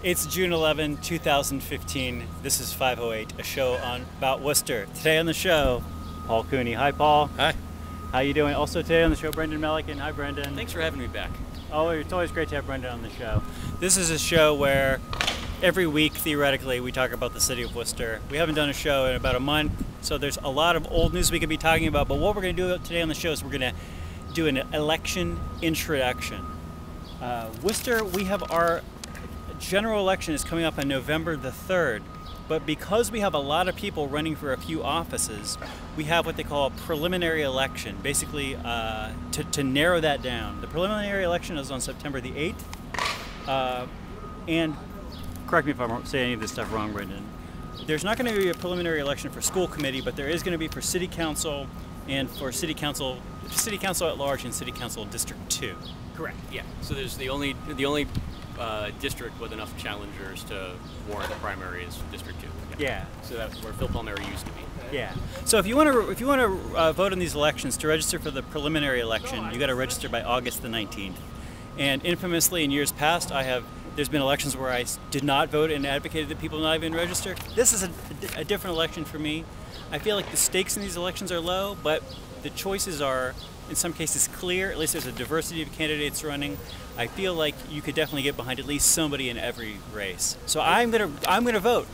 It's June 11, 2015. This is 508, a show about Worcester. Today on the show, Paul Cooney. Hi, Paul. Hi. How you doing? Also today on the show, Brendan Melican. Hi, Brendan. Thanks for having me back. Oh, it's always great to have Brendan on the show. This is a show where every week, theoretically, we talk about the city of Worcester. We haven't done a show in about a month, so there's a lot of old news we could be talking about, but what we're going to do today on the show is we're going to do an election introduction. Worcester, we have our general election is coming up on November the 3rd, but because we have a lot of people running for a few offices, we have what they call a preliminary election, basically to narrow that down. The preliminary election is on September the 8th, and correct me if I'm saying any of this stuff wrong, Brendan. There's not going to be a preliminary election for school committee, but there is going to be for city council and for city council at large and city council district 2. Correct. Yeah. So there's the only district with enough challengers to warrant a primary is District 2. Yeah. So that's where Phil Palmieri used to be. Yeah. So if you want to vote in these elections, to register for the preliminary election, you got to register by August the 19th. And infamously, in years past, there's been elections where I did not vote and advocated that people not even register. This is a different election for me. I feel like the stakes in these elections are low, but the choices are, in some cases, clear. At least there's a diversity of candidates running. I feel like you could definitely get behind at least somebody in every race. So I'm gonna vote.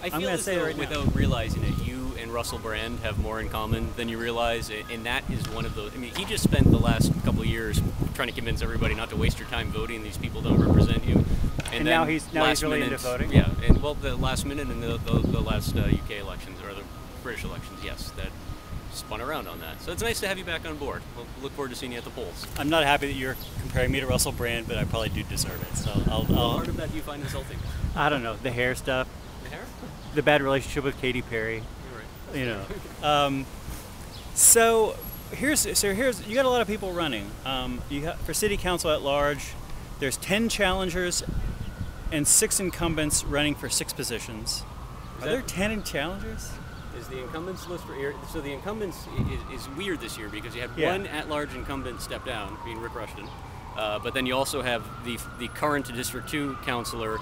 I feel as though, without realizing it, you and Russell Brand have more in common than you realize, and that is one of those. I mean, he just spent the last couple of years trying to convince everybody not to waste your time voting. These people don't represent you. And now he's really into voting. Yeah, and well, the last minute in the last UK elections or the British elections, yes, that spun around on that. So it's nice to have you back on board. We'll look forward to seeing you at the polls. I'm not happy that you're comparing me to Russell Brand, but I probably do deserve it. So What part of that do you find insulting? I don't know, the hair stuff. The hair? The bad relationship with Katy Perry. You're right. You know. So here's you got a lot of people running. For city council at large, there's 10 challengers and 6 incumbents running for 6 positions. Are there 10 challengers? Is the incumbents list for so the incumbents is weird this year because you had one at-large incumbent step down, being Rick Rushton, but then you also have the current District 2 councilor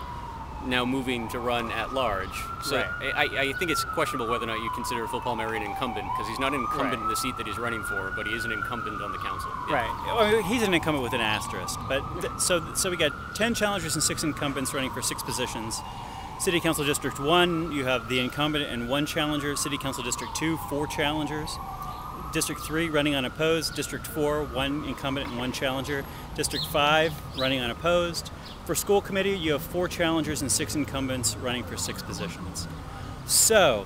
now moving to run at large. So right. I think it's questionable whether or not you consider Phil Palmieri an incumbent because he's not an incumbent in the seat that he's running for, but he is an incumbent on the council. Yeah. Right. Well, he's an incumbent with an asterisk. But so we got 10 challengers and 6 incumbents running for 6 positions. City Council District 1, you have the incumbent and 1 challenger. City Council District 2, 4 challengers. District 3, running unopposed. District 4, 1 incumbent and 1 challenger. District 5, running unopposed. For school committee, you have 4 challengers and 6 incumbents running for 6 positions. So,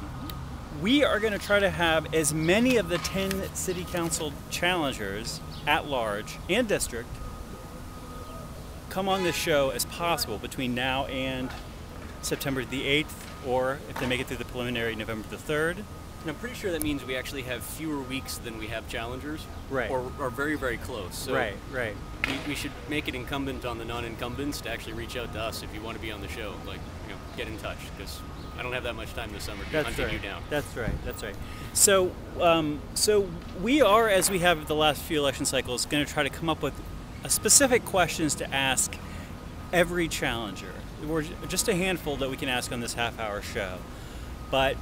we are going to try to have as many of the 10 city council challengers at large and district come on this show as possible between now and September the 8th, or if they make it through the preliminary, November the 3rd. And I'm pretty sure that means we actually have fewer weeks than we have challengers. Right. Or very, very close. So right. We should make it incumbent on the non-incumbents to actually reach out to us if you want to be on the show. Like, get in touch, because I don't have that much time this summer to be hunting you down. That's right. So, so we are, as we have the last few election cycles, going to try to come up with specific questions to ask every challenger. We're just a handful that we can ask on this half-hour show, but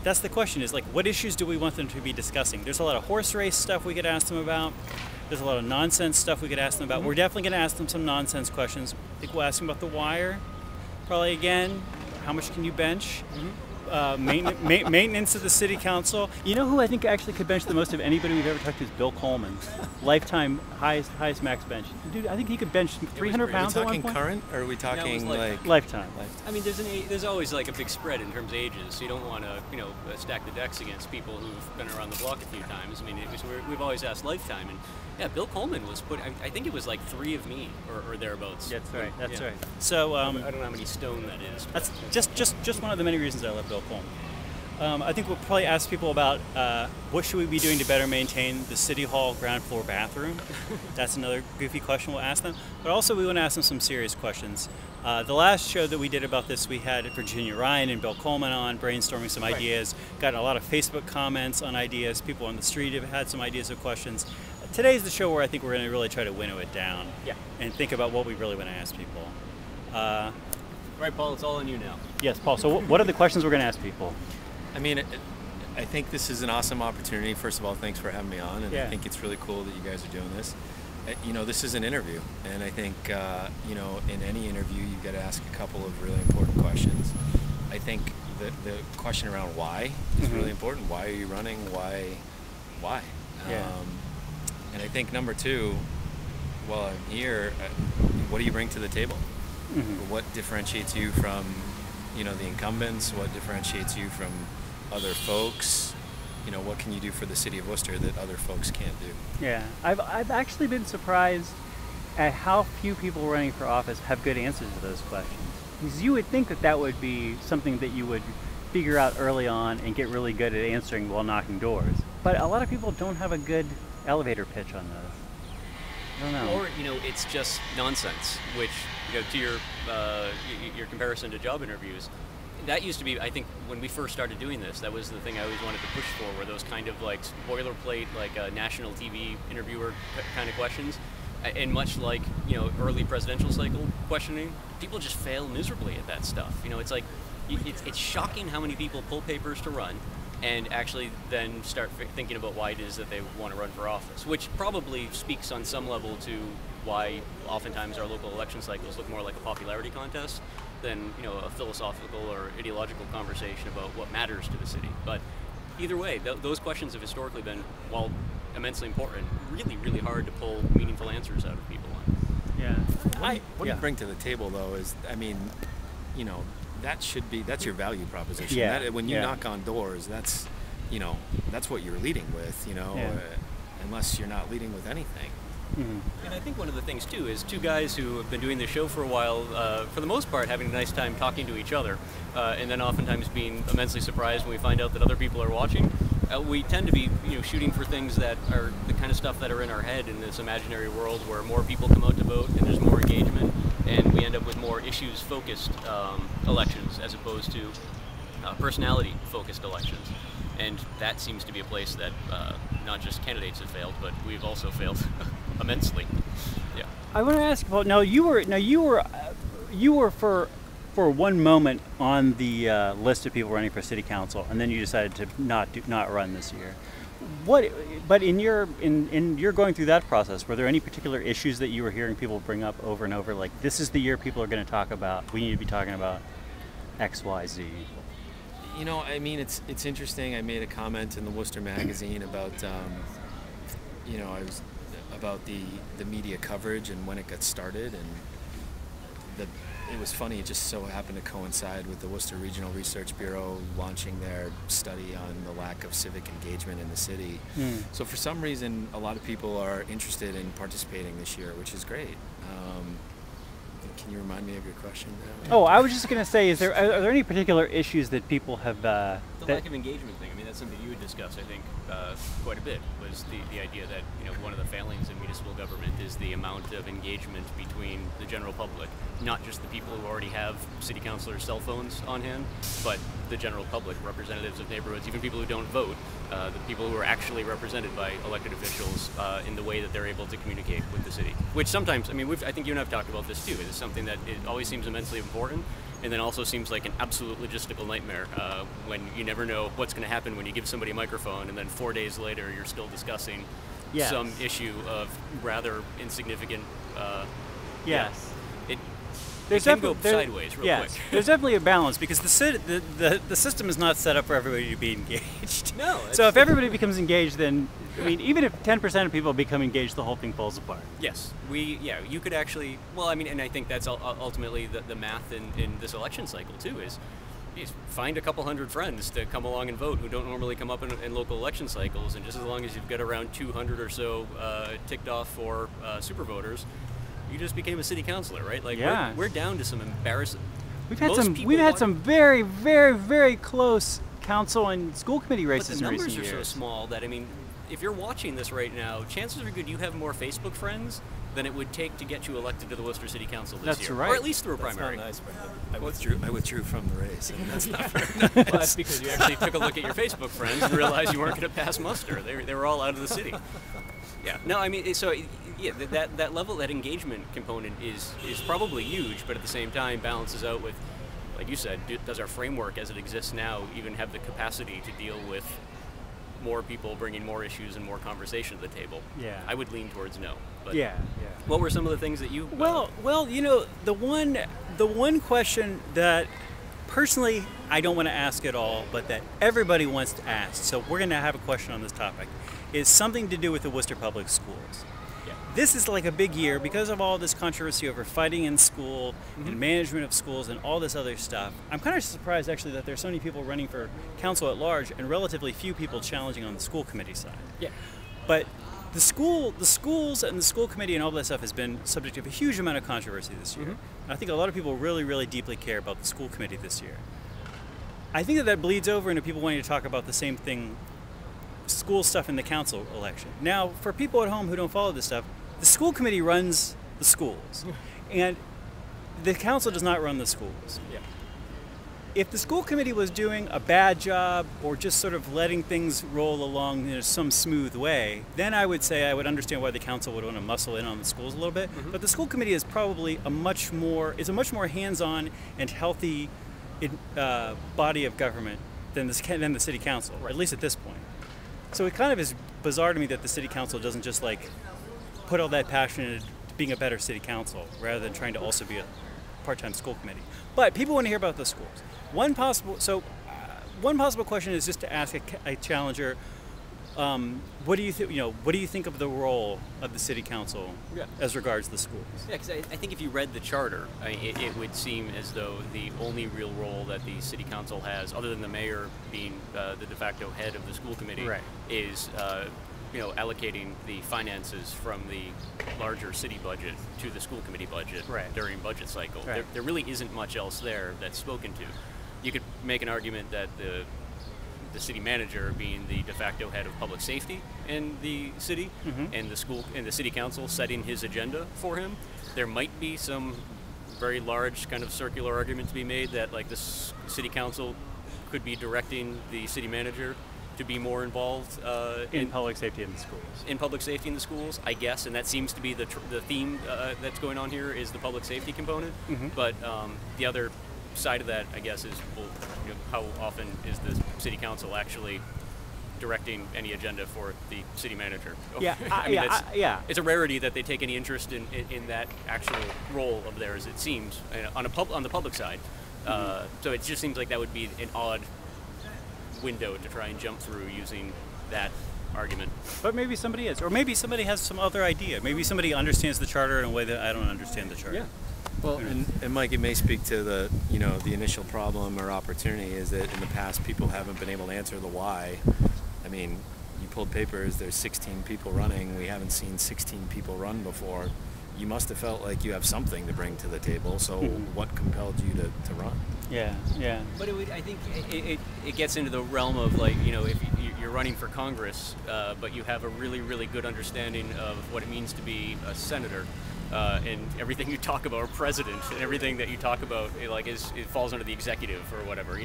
that's the question: is like, what issues do we want them to be discussing? There's a lot of horse race stuff we could ask them about. There's a lot of nonsense stuff we could ask them about. We're definitely going to ask them some nonsense questions. I think we'll ask them about the wire, probably again. How much can you bench? Maintenance of the city council. You know who I think actually could bench the most of anybody we've ever talked to is Bill Coleman. Lifetime highest max bench. Dude, I think he could bench 300 pounds at one point. Are we talking current, or are we talking like lifetime? I mean, there's always like a big spread in terms of ages, so you don't want to stack the decks against people who've been around the block a few times. I mean, we've always asked lifetime, and yeah, Bill Coleman was put. I think it was like 3 of me or thereabouts. That's right. That's right. So I don't know how many stone that is. That's just one of the many reasons I love Bill Coleman. I think we'll probably ask people about what should we be doing to better maintain the City Hall ground floor bathroom. That's another goofy question we'll ask them. But also we want to ask them some serious questions. The last show that we did about this, we had Virginia Ryan and Bill Coleman on, brainstorming some ideas. Got a lot of Facebook comments on ideas. People on the street have had some ideas of questions. Today's the show where I think we're going to really try to winnow it down and think about what we really want to ask people. Right, Paul, it's all on you now. Yes, Paul. So what are the questions we're going to ask people? I mean, I think this is an awesome opportunity. First of all, thanks for having me on, and Yeah. I think it's really cool that you guys are doing this. You know, this is an interview, and I think, you know, in any interview, you've got to ask a couple of really important questions. I think the question around why is really important. Why are you running? Why? Yeah. And I think number two, while I'm here, what do you bring to the table? What differentiates you from, you know, the incumbents? What differentiates you from other folks? You know, what can you do for the city of Worcester that other folks can't do? Yeah, I've actually been surprised at how few people running for office have good answers to those questions. Because you would think that that would be something that you would figure out early on and get really good at answering while knocking doors. But a lot of people don't have a good elevator pitch on those. I don't know. Or, you know, it's just nonsense, which, you know, to your comparison to job interviews, that used to be, I think, when we first started doing this, that was the thing I always wanted to push for, were those kind of like boilerplate, like national TV interviewer kind of questions. And much like, you know, early presidential cycle questioning, people just fail miserably at that stuff. You know, it's like, it's shocking how many people pull papers to run and actually then start thinking about why it is that they want to run for office, which probably speaks on some level to why oftentimes our local election cycles look more like a popularity contest than, you know, a philosophical or ideological conversation about what matters to the city. But either way, those questions have historically been, while immensely important, really, really hard to pull meaningful answers out of people on. Yeah. What you bring to the table, though, is, I mean, you know, that's your value proposition. Yeah. When you knock on doors, that's, you know, that's what you're leading with, you know, unless you're not leading with anything. And I think one of the things, too, is two guys who have been doing this show for a while, for the most part, having a nice time talking to each other, and then oftentimes being immensely surprised when we find out that other people are watching. We tend to be, you know, shooting for things that are the kind of stuff that are in our head in this imaginary world where more people come out to vote and there's more engagement, and we end up with more issues-focused elections as opposed to personality-focused elections. And that seems to be a place that not just candidates have failed, but we've also failed immensely. Yeah. I want to ask about, you were for one moment on the list of people running for city council, and then you decided to not run this year. But in your going through that process, were there any particular issues that you were hearing people bring up over and over? Like, this is the year people are going to talk about. We need to be talking about X, Y, Z. You know, I mean, it's interesting. I made a comment in the Worcester magazine about, you know, about the media coverage and when it got started, and it was funny. It just so happened to coincide with the Worcester Regional Research Bureau launching their study on the lack of civic engagement in the city. So for some reason, a lot of people are interested in participating this year, which is great. Can you remind me of your question? Oh, I was just going to say, are there any particular issues that people have... the lack of engagement thing, I mean, that's something you would discuss, I think, quite a bit, was the idea that, you know, one of the failings in municipal government is the amount of engagement between the general public, not just the people who already have city councilors' cell phones on hand, but the general public, representatives of neighborhoods, even people who don't vote, the people who are actually represented by elected officials in the way that they're able to communicate with the city. Which sometimes, I mean, I think you and I have talked about this too. It's something that it always seems immensely important, and then also seems like an absolute logistical nightmare when you never know what's going to happen when you give somebody a microphone, and then 4 days later you're still discussing some issue of rather insignificant. Yes. It can go sideways real quick. There's definitely a balance, because the system is not set up for everybody to be engaged. No. So if everybody becomes engaged, then, I mean, even if 10% of people become engaged, the whole thing falls apart. Yes. You could actually, well, I mean, and I think that's ultimately the math in this election cycle too, is find a couple hundred friends to come along and vote who don't normally come up in local election cycles, and just as long as you've got around 200 or so ticked off for super voters, you just became a city councilor, right? Like, we're down to some embarrassing. We've had some very, very, very close council and school committee races in recent years. But the numbers are so small that, I mean, if you're watching this right now, chances are good you have more Facebook friends than it would take to get you elected to the Worcester City Council this year. That's right. Or at least through a primary. That's not nice, Brendan. I withdrew from the race, and that's not very nice. Well, that's because you actually took a look at your Facebook friends and realized you weren't going to pass muster. They were all out of the city. Yeah. No, I mean, so Yeah, that level, that engagement component is probably huge, but at the same time balances out with, like you said, does our framework as it exists now even have the capacity to deal with more people bringing more issues and more conversation to the table? Yeah. I would lean towards no. But Yeah. what were some of the things that you? Well, you know, the one question that personally I don't want to ask at all, but that everybody wants to ask, so we're going to have a question on this topic, is something to do with the Worcester Public Schools. Yeah. This is like a big year because of all this controversy over fighting in school and management of schools and all this other stuff. I'm kind of surprised actually that there's so many people running for council at large and relatively few people challenging on the school committee side. Yeah. But the schools and the school committee and all that stuff has been subject of a huge amount of controversy this year. And I think a lot of people really, really deeply care about the school committee this year. I think that bleeds over into people wanting to talk about the same thing, school stuff in the council election. Now, for people at home who don't follow this stuff, the school committee runs the schools, and the council does not run the schools. Yeah. If the school committee was doing a bad job or just sort of letting things roll along in some smooth way, then I would say I would understand why the council would want to muscle in on the schools a little bit. But the school committee is probably a much more hands-on and healthy body of government than the city council, at least at this point. So it kind of is bizarre to me that the city council doesn't just like put all that passion into being a better city council rather than trying to also be a part-time school committee. But people want to hear about the schools. One possible question is just to ask a challenger, what do you think of the role of the city council as regards the schools? Yeah, because I think if you read the charter, it would seem as though the only real role that the city council has, other than the mayor being the de facto head of the school committee, is allocating the finances from the larger city budget to the school committee budget during budget cycle. Right. There really isn't much else there that's spoken to. You could make an argument that the city manager being the de facto head of public safety in the city, and the school and the city council setting his agenda for him, there might be some very large kind of circular argument to be made that like the city council could be directing the city manager to be more involved in public safety in the schools. In public safety in the schools, I guess, and that seems to be the theme that's going on here is the public safety component. But the other side of that, I guess, is how often is the city council actually directing any agenda for the city manager? It's a rarity that they take any interest in that actual role of theirs. It seems on the public side. So it just seems like that would be an odd window to try and jump through using that argument. But maybe somebody is, or maybe somebody has some other idea. Maybe somebody understands the charter in a way that I don't understand the charter. Yeah. Well, and Mike, it may speak to the initial problem or opportunity is that in the past people haven't been able to answer the why. I mean, you pulled papers, there's 16 people running. We haven't seen 16 people run before. You must have felt like you have something to bring to the table. So what compelled you to run? Yeah. But I think it gets into the realm of like, if you're running for Congress, but you have a really, really good understanding of what it means to be a senator, and everything you talk about, or president, and everything that you talk about, it falls under the executive or whatever.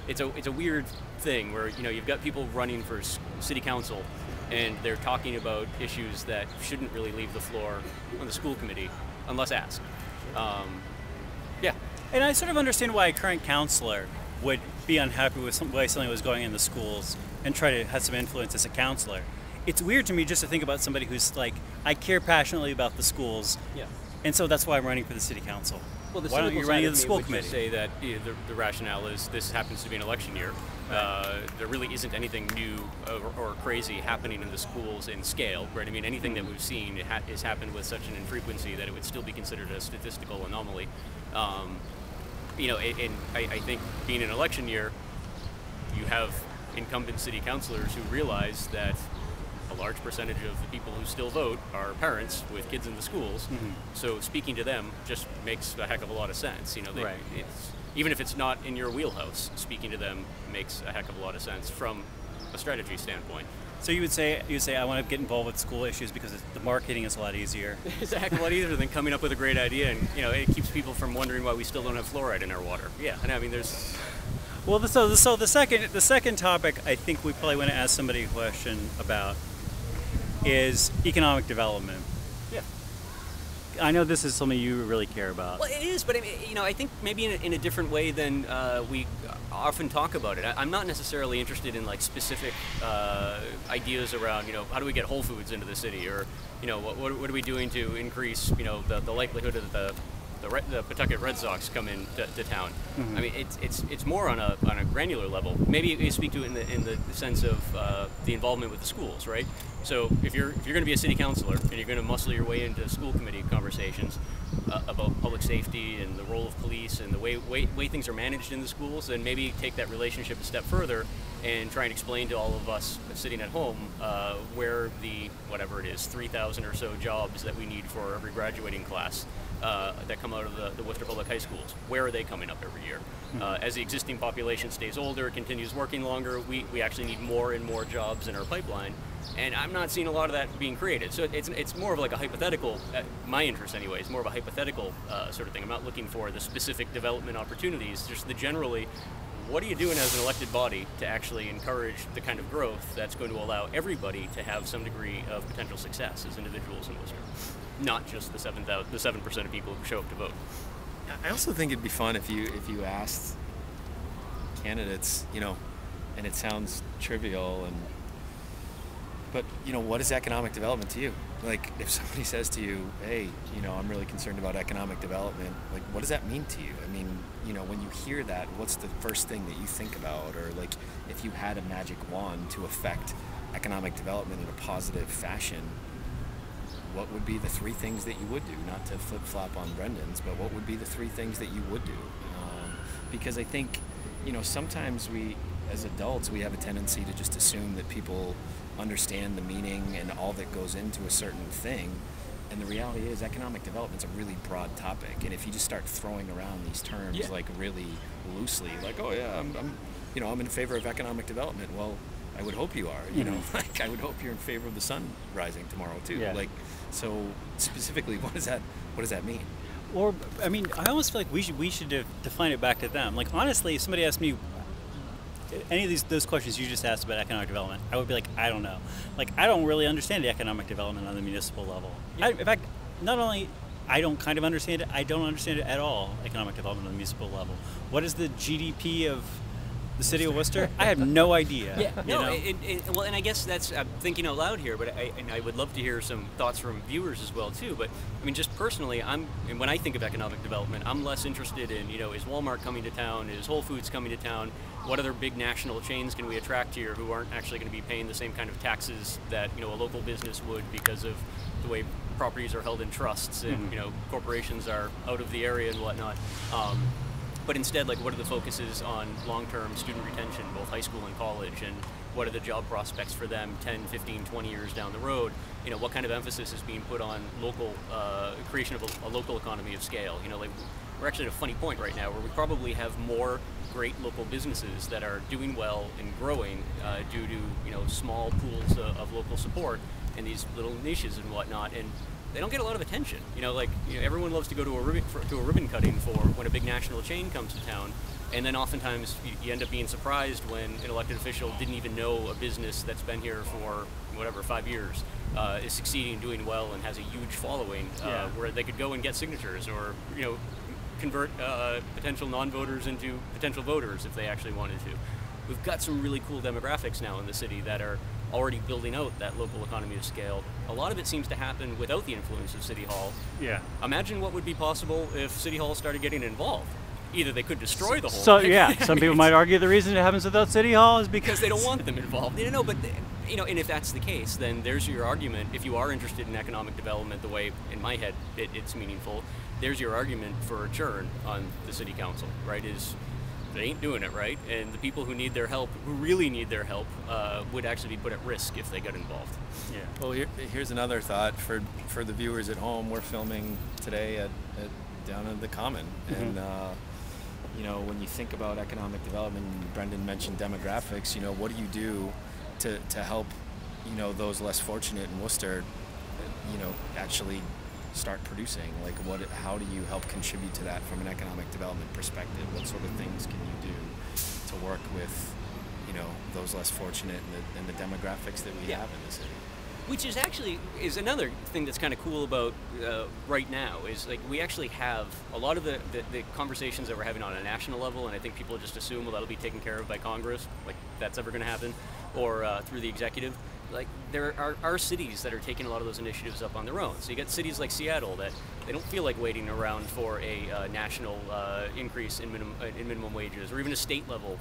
It's a weird thing where you've got people running for city council, and they're talking about issues that shouldn't really leave the floor on the school committee unless asked. And I sort of understand why a current counselor would be unhappy with the way something was going in the schools and try to have some influence as a counselor. It's weird to me just to think about somebody who's like, I care passionately about the schools, and so that's why I'm running for the city council. Well, the why don't you run the school committee? Just say that the rationale is this happens to be an election year. There really isn't anything new or crazy happening in the schools in scale, right? I mean, anything that we've seen has happened with such an infrequency that it would still be considered a statistical anomaly. And I think being an election year, you have incumbent city councilors who realize that a large percentage of the people who still vote are parents with kids in the schools. So speaking to them just makes a heck of a lot of sense. Even if it's not in your wheelhouse, speaking to them makes a heck of a lot of sense from a strategy standpoint. So you would say I want to get involved with school issues because the marketing is a lot easier. It's a heck of a lot easier than coming up with a great idea, and it keeps people from wondering why we still don't have fluoride in our water. Yeah, and I mean there's. Well, so the second topic I think we probably want to ask somebody a question about is economic development. I know this is something you really care about. Well, it is, but I mean, I think maybe in a different way than we often talk about it. I'm not necessarily interested in like specific ideas around, how do we get Whole Foods into the city, or, what are we doing to increase, the likelihood of the Pawtucket Red Sox come in to town. I mean, it's more on a granular level. Maybe you speak to it in the sense of the involvement with the schools, right? So if you're going to be a city councilor and you're going to muscle your way into school committee conversations about public safety and the role of police and the way things are managed in the schools, then maybe take that relationship a step further and try and explain to all of us sitting at home where the, whatever it is, 3,000 or so jobs that we need for every graduating class that come out of the Worcester Public High Schools, where are they coming up every year? As the existing population stays older, continues working longer, we actually need more and more jobs in our pipeline. And I'm not seeing a lot of that being created. So it's more of like a hypothetical, my interest anyway, is more of a hypothetical sort of thing. I'm not looking for the specific development opportunities, just the generally, what are you doing as an elected body to actually encourage the kind of growth that's going to allow everybody to have some degree of potential success as individuals in Worcester? Not just the 7% of people who show up to vote. I also think it'd be fun if you asked candidates, and it sounds trivial, but what is economic development to you? Like, if somebody says to you, hey, I'm really concerned about economic development, like, what does that mean to you? I mean, when you hear that, what's the first thing that you think about? Or like, if you had a magic wand to affect economic development in a positive fashion, what would be the three things that you would do? Not to flip-flop on Brendan's, but what would be the three things that you would do? Because I think, sometimes we, as adults, we have a tendency to just assume that people understand the meaning and all that goes into a certain thing. And the reality is economic development's a really broad topic. And if you just start throwing around these terms like really loosely, like, oh yeah, I'm in favor of economic development. Well, I would hope you are, like I would hope you're in favor of the sun rising tomorrow too. Yeah. Like, so specifically, what does that mean? Or, I mean, I almost feel like we should define it back to them. Like, honestly, if somebody asked me any of those questions you just asked about economic development, I would be like, I don't know. Like, I don't really understand the economic development on the municipal level. Yeah. In fact, not only I don't kind of understand it, I don't understand it at all, economic development on the municipal level. What is the GDP of the city of Worcester? I have no idea. Yeah, no, well, and I guess that's, I'm thinking out loud here, but I would love to hear some thoughts from viewers as well too. But I mean, just personally, and when I think of economic development, I'm less interested in, is Walmart coming to town? Is Whole Foods coming to town? What other big national chains can we attract here who aren't actually going to be paying the same kind of taxes that a local business would because of the way properties are held in trusts and corporations are out of the area and whatnot. But instead, like, what are the focuses on long-term student retention, both high school and college, and what are the job prospects for them 10, 15, 20 years down the road? What kind of emphasis is being put on local creation of a local economy of scale? Like, we're actually at a funny point right now where we probably have more great local businesses that are doing well and growing due to small pools of local support and these little niches and whatnot, and they don't get a lot of attention. Everyone loves to go to a ribbon cutting for when a big national chain comes to town, and then oftentimes you end up being surprised when an elected official didn't even know a business that's been here for 5 years is succeeding, doing well, and has a huge following where they could go and get signatures, or convert potential non-voters into potential voters if they actually wanted to. We've got some really cool demographics now in the city that are already building out that local economy of scale. A lot of it seems to happen without the influence of City Hall. Yeah. Imagine what would be possible if City Hall started getting involved. Either they could destroy the whole thing. So yeah, some people might argue the reason it happens without City Hall is because they don't want them involved. But and if that's the case, then there's your argument. If you are interested in economic development the way, in my head, it's meaningful, there's your argument for a churn on the city council, right? Is they ain't doing it right, and the people who need their help, who really need their help, would actually be put at risk if they got involved. Yeah. Well, here's another thought for the viewers at home. We're filming today down at the Common, and when you think about economic development, Brendan mentioned demographics. What do you do to help those less fortunate in Worcester, actually start producing? Like, how do you help contribute to that from an economic development perspective? What sort of things can you do to work with those less fortunate and the demographics that we have in the city? Which is actually is another thing that's kind of cool about right now is like we actually have a lot of the conversations that we're having on a national level, and I think people just assume, well, that'll be taken care of by Congress, like that's ever going to happen, or through the executive. Like there are cities that are taking a lot of those initiatives up on their own. So you get cities like Seattle that they don't feel like waiting around for a national increase in minimum wages, or even a state level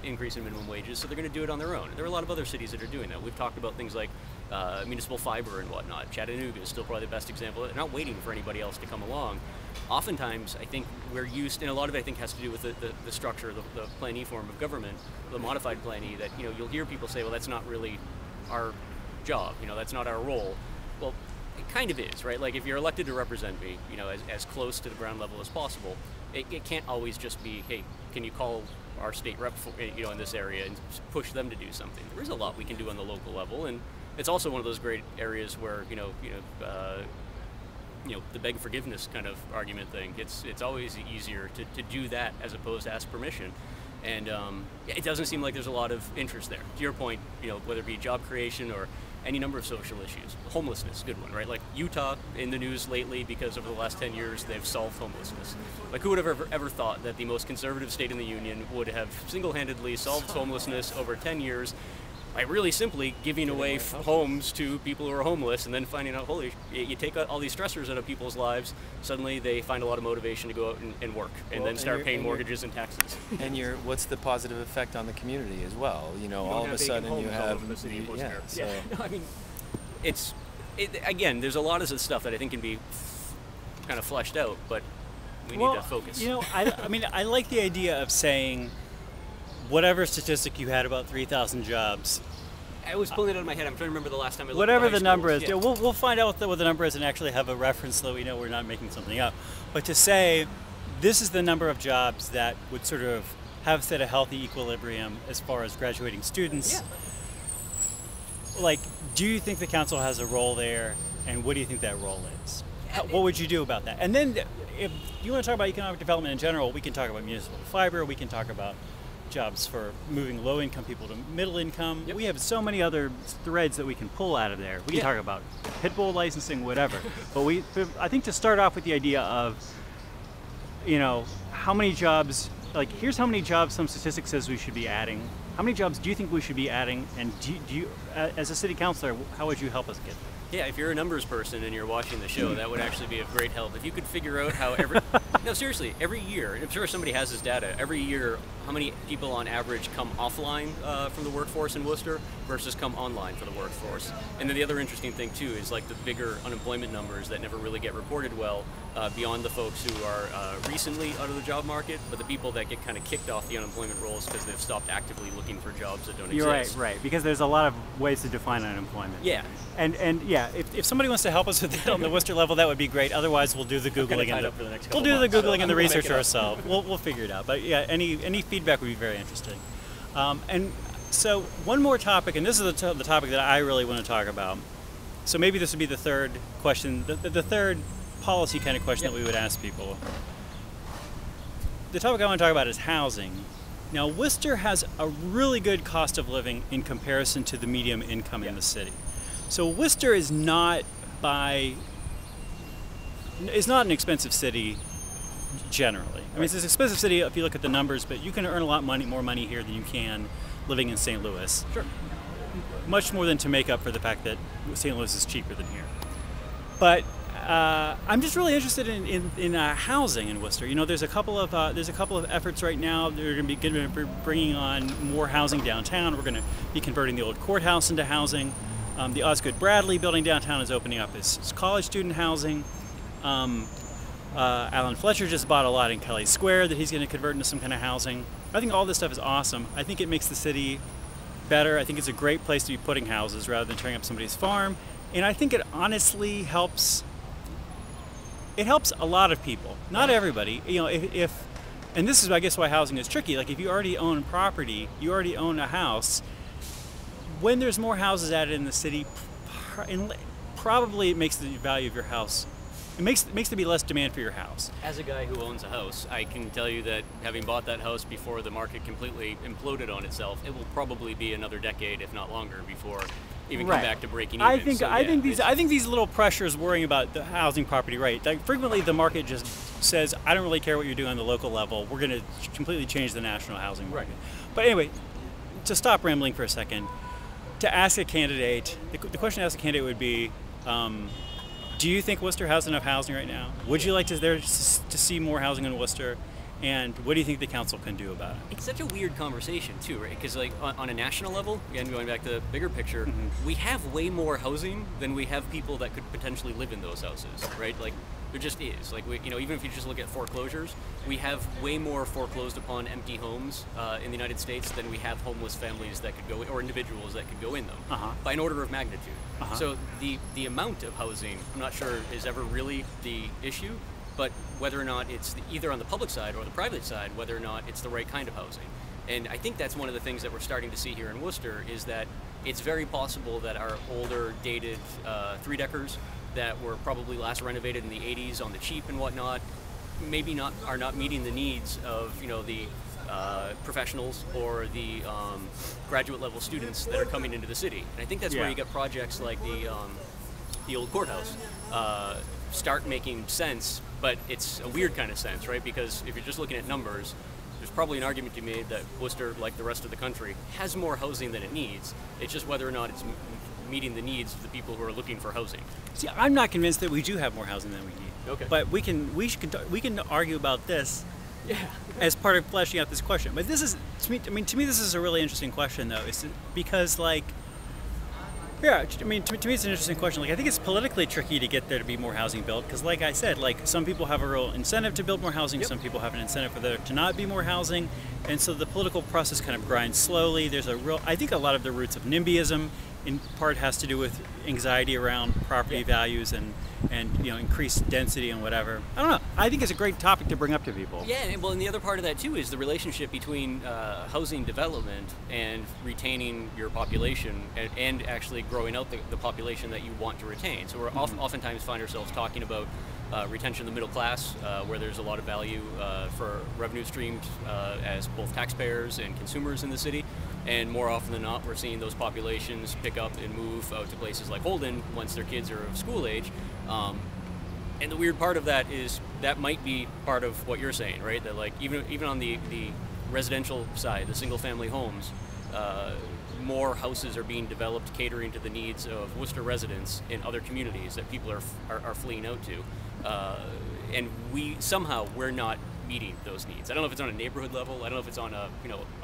increase in minimum wages. So they're going to do it on their own. There are a lot of other cities that are doing that. We've talked about things like municipal fiber and whatnot. Chattanooga is still probably the best example. They're not waiting for anybody else to come along. Oftentimes, I think we're used, and a lot of it I think has to do with the structure, the Plan E form of government, the modified Plan E. That you'll hear people say, well, that's not really our job. That's not our role. Well, it kind of is, right? Like if you're elected to represent me, as close to the ground level as possible, it can't always just be, hey, can you call our state rep, in this area and push them to do something. There is a lot we can do on the local level, and it's also one of those great areas where the beg forgiveness kind of argument thing. It's always easier to do that as opposed to ask permission. And it doesn't seem like there's a lot of interest there. To your point, whether it be job creation or any number of social issues. Homelessness, good one, right? Like Utah in the news lately because over the last 10 years they've solved homelessness. Like who would have ever thought that the most conservative state in the union would have single-handedly solved homelessness over 10 years by really simply giving away homes to people who are homeless, and then finding out, you take all these stressors out of people's lives, suddenly they find a lot of motivation to go out and work, and then start paying mortgages and taxes. And what's the positive effect on the community as well? All of a sudden you have, No, I mean, again, there's a lot of stuff that I think can be kind of fleshed out, but we need to focus. I like the idea of saying, whatever statistic you had about 3,000 jobs. I was pulling it out of my head. I'm trying to remember the last time I looked whatever at the number is. Yeah. We'll find out what the number is and actually have a reference so that we know we're not making something up. But to say, this is the number of jobs that would sort of have set a healthy equilibrium as far as graduating students. Yeah. Like, do you think the council has a role there, and what do you think that role is? What would you do about that? And then if you want to talk about economic development in general, we can talk about municipal fiber, we can talk about jobs for moving low-income people to middle income. Yep. We have so many other threads that we can pull out of there. We can talk about pit bull licensing, whatever. But I think to start off with the idea of, how many jobs, like here's how many jobs some statistic says we should be adding. How many jobs do you think we should be adding? And do you as a city councilor, how would you help us get there? Yeah, if you're a numbers person and you're watching the show, that would actually be of great help. If you could figure out how no, seriously, every year, I'm sure somebody has this data, every year, how many people on average come offline from the workforce in Worcester versus come online for the workforce. And then the other interesting thing too is like the bigger unemployment numbers that never really get reported well, beyond the folks who are recently out of the job market, but the people that get kind of kicked off the unemployment rolls because they've stopped actively looking for jobs that don't exist. You're right, because there's a lot of ways to define unemployment. Yeah. And if somebody wants to help us with that on the Worcester level, that would be great. Otherwise, we'll do the Googling and the research ourselves. We'll figure it out. But yeah, any feedback would be very interesting. And so one more topic, and this is the topic that I really want to talk about. So maybe this would be the third question, the third policy kind of question that we would ask people. The topic I want to talk about is housing. Now, Worcester has a really good cost of living in comparison to the medium income in the city. So Worcester is not an expensive city generally. I mean, it's an expensive city if you look at the numbers, but you can earn a lot more money here than you can living in St. Louis. Sure. Much more than to make up for the fact that St. Louis is cheaper than here. But I'm just really interested in housing in Worcester. There's a couple of efforts right now. They're going to be bringing on more housing downtown. We're going to be converting the old courthouse into housing. The Osgood Bradley building downtown is opening up as college student housing. Alan Fletcher just bought a lot in Kelly Square that he's going to convert into some kind of housing. I think all this stuff is awesome. I think it makes the city better. I think it's a great place to be putting houses rather than tearing up somebody's farm. And I think it honestly helps. It helps a lot of people, not everybody. And this is, I guess, why housing is tricky. Like if you already own property, you already own a house. When there's more houses added in the city, probably it makes the value of your house. It makes there be less demand for your house. As a guy who owns a house, I can tell you that having bought that house before the market completely imploded on itself, it will probably be another decade, if not longer, before even right. come back to breaking even. I think So, I think it's- these little pressures worrying about the housing property right. Like frequently the market just says, I don't really care what you're doing on the local level. We're going to completely change the national housing market. Right. But anyway, to stop rambling for a second, to ask a candidate, the question to ask a candidate would be, do you think Worcester has enough housing right now? Would you like to see more housing in Worcester? And what do you think the council can do about it? It's such a weird conversation too, right? Because like on a national level, again going back to the bigger picture, we have way more housing than we have people that could potentially live in those houses, right? Like there just is. Like even if you just look at foreclosures, we have way more foreclosed upon empty homes in the United States than we have homeless families that could go or individuals that could go in them by an order of magnitude. So the amount of housing, I'm not sure is ever really the issue. But whether or not it's either on the public side or the private side, whether or not it's the right kind of housing. And I think that's one of the things that we're starting to see here in Worcester is that it's very possible that our older, dated three-deckers that were probably last renovated in the 80s on the cheap and whatnot, maybe are not meeting the needs of the professionals or the graduate level students that are coming into the city. And I think that's where you get projects like the old courthouse start making sense, but it's a weird kind of sense, right? Because if you're just looking at numbers, there's probably an argument to be made that Worcester, like the rest of the country, has more housing than it needs. It's just whether or not it's meeting the needs of the people who are looking for housing. See, I'm not convinced that we do have more housing than we need. Okay. But we can argue about this as part of fleshing out this question. But this is to me this is a really interesting question though, because like. Yeah, I mean, to me it's an interesting question. Like, I think it's politically tricky to get there to be more housing built because, like I said, like some people have a real incentive to build more housing, some people have an incentive for there to not be more housing, and so the political process kind of grinds slowly. There's I think a lot of the roots of NIMBYism in part has to do with anxiety around property values and increased density and whatever. I don't know. I think it's a great topic to bring up to people. Yeah, well, and the other part of that too is the relationship between housing development and retaining your population and actually growing out the population that you want to retain. So we're oftentimes find ourselves talking about retention of the middle class, where there's a lot of value for revenue streams as both taxpayers and consumers in the city. And more often than not, we're seeing those populations pick up and move out to places like Holden once their kids are of school age. And the weird part of that is that might be part of what you're saying, right? That like even on the residential side, the single family homes, more houses are being developed catering to the needs of Worcester residents in other communities that people are fleeing out to. And we're not meeting those needs. I don't know if it's on a neighborhood level. I don't know if it's on a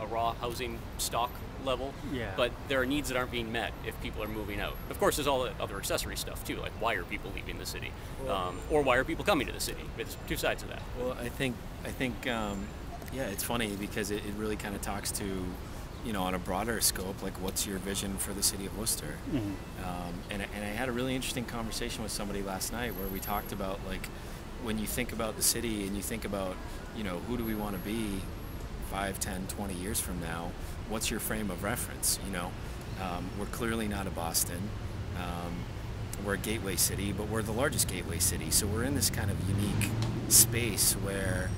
raw housing stock level. Yeah. But there are needs that aren't being met if people are moving out. Of course, there's all the other accessory stuff too, like why are people leaving the city, or why are people coming to the city? There's two sides of that. Well, I think it's funny because it really kind of talks to, on a broader scope, like what's your vision for the city of Worcester? And I had a really interesting conversation with somebody last night where we talked about like when you think about the city and you think about who do we want to be 5, 10, 20 years from now, what's your frame of reference? We're clearly not a Boston. We're a gateway city, but we're the largest gateway city. So we're in this kind of unique space where,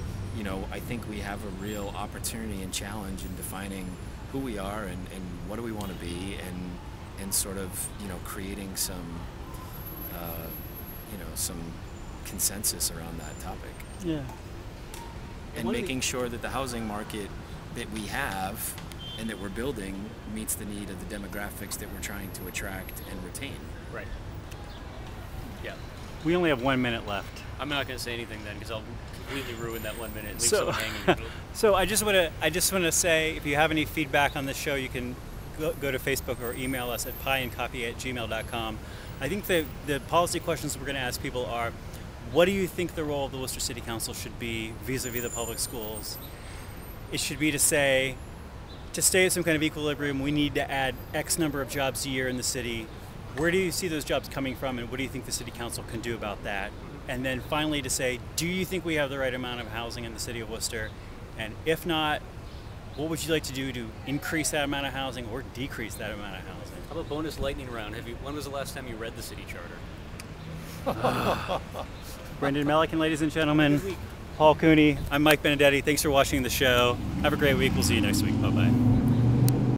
I think we have a real opportunity and challenge in defining who we are and what do we want to be and sort of, creating some, some consensus around that topic. Yeah. And making sure that the housing market that we have and that we're building meets the need of the demographics that we're trying to attract and retain. Right. Yeah. We only have 1 minute left. I'm not going to say anything then because I'll completely ruin that 1 minute and leave someone hanging in the middle. So I just want to say, if you have any feedback on this show, you can go to Facebook or email us at pieandcopy@gmail.com. I think the policy questions we're going to ask people are, what do you think the role of the Worcester City Council should be vis-a-vis the public schools? It should be to stay at some kind of equilibrium, we need to add X number of jobs a year in the city. Where do you see those jobs coming from, and what do you think the City Council can do about that? And then finally to say, do you think we have the right amount of housing in the city of Worcester? And if not, what would you like to do to increase that amount of housing or decrease that amount of housing? How about bonus lightning round? When was the last time you read the city charter? Brendan Melican, ladies and gentlemen. Paul Cooney. I'm Mike Benedetti. Thanks for watching the show. Have a great week. We'll see you next week. Bye-bye.